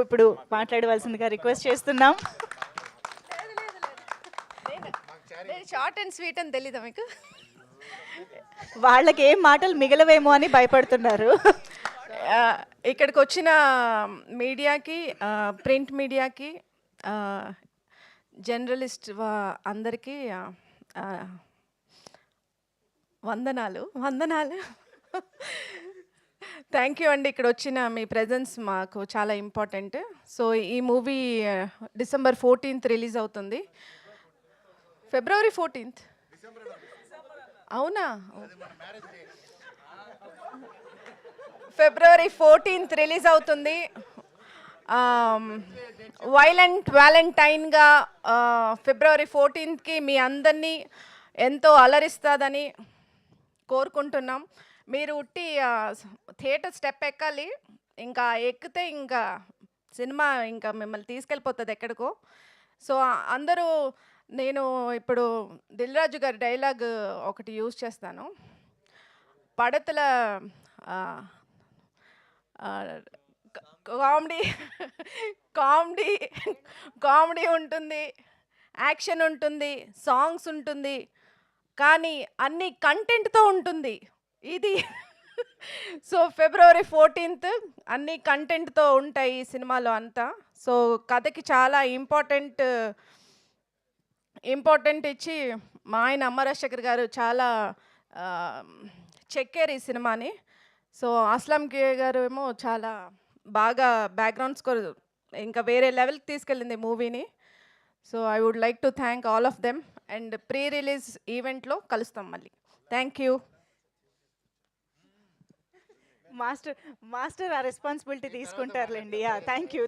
ఇప్పుడు మాట్లాడవలసిందిగా రిక్వెస్ట్ చేస్తున్నాం. షార్ట్ అండ్ స్వీట్ అని తెలీదా మీకు? వాళ్ళకి ఏం మాటలు మిగలవేమో అని భయపడుతున్నారు. ఇక్కడికి వచ్చిన మీడియాకి, ప్రింట్ మీడియాకి, జర్నలిస్ట్ అందరికీ వందనాలు వందనాలు. థ్యాంక్ యూ అండి. ఇక్కడ వచ్చిన మీ ప్రజెన్స్ మాకు చాలా ఇంపార్టెంట్. సో ఈ మూవీ December 14th రిలీజ్ అవుతుంది. February 14th అవునా? February 14th రిలీజ్ అవుతుంది. వైలెంట్ వ్యాలంటైన్గా February 14th మీ అందరినీ ఎంతో అలరిస్తుందని కోరుకుంటున్నాం. మీరు ఉట్టి థియేటర్ స్టెప్ ఎక్కాలి, ఇంకా ఎక్కితే ఇంకా సినిమా ఇంకా మిమ్మల్ని తీసుకెళ్ళిపోతుంది ఎక్కడికో. సో అందరూ, నేను ఇప్పుడు దిల్ రాజు గారి డైలాగ్ ఒకటి యూజ్ చేస్తాను. పడతల కామెడీ కామెడీ కామెడీ ఉంటుంది, యాక్షన్ ఉంటుంది, సాంగ్స్ ఉంటుంది, కానీ అన్ని కంటెంట్తో ఉంటుంది ఇది. సో February 14th అన్ని కంటెంట్తో ఉంటాయి ఈ సినిమాలో అంతా. సో కథకి చాలా ఇంపార్టెంట్ ఇచ్చి మా ఆయన అమరాజశేఖర్ గారు చాలా చెక్కారు ఈ సినిమాని. సో అస్లాం కే గారు ఏమో చాలా బాగా బ్యాక్గ్రౌండ్ స్కోర్ ఇంకా వేరే లెవెల్కి తీసుకెళ్ళింది మూవీని. So I would like to thank all of them. And pre release ఈవెంట్లో కలుస్తాం మళ్ళీ. Thank you. మాస్టర్ ఆ రెస్పాన్సిబిలిటీ తీసుకుంటారులేండి. Thank you.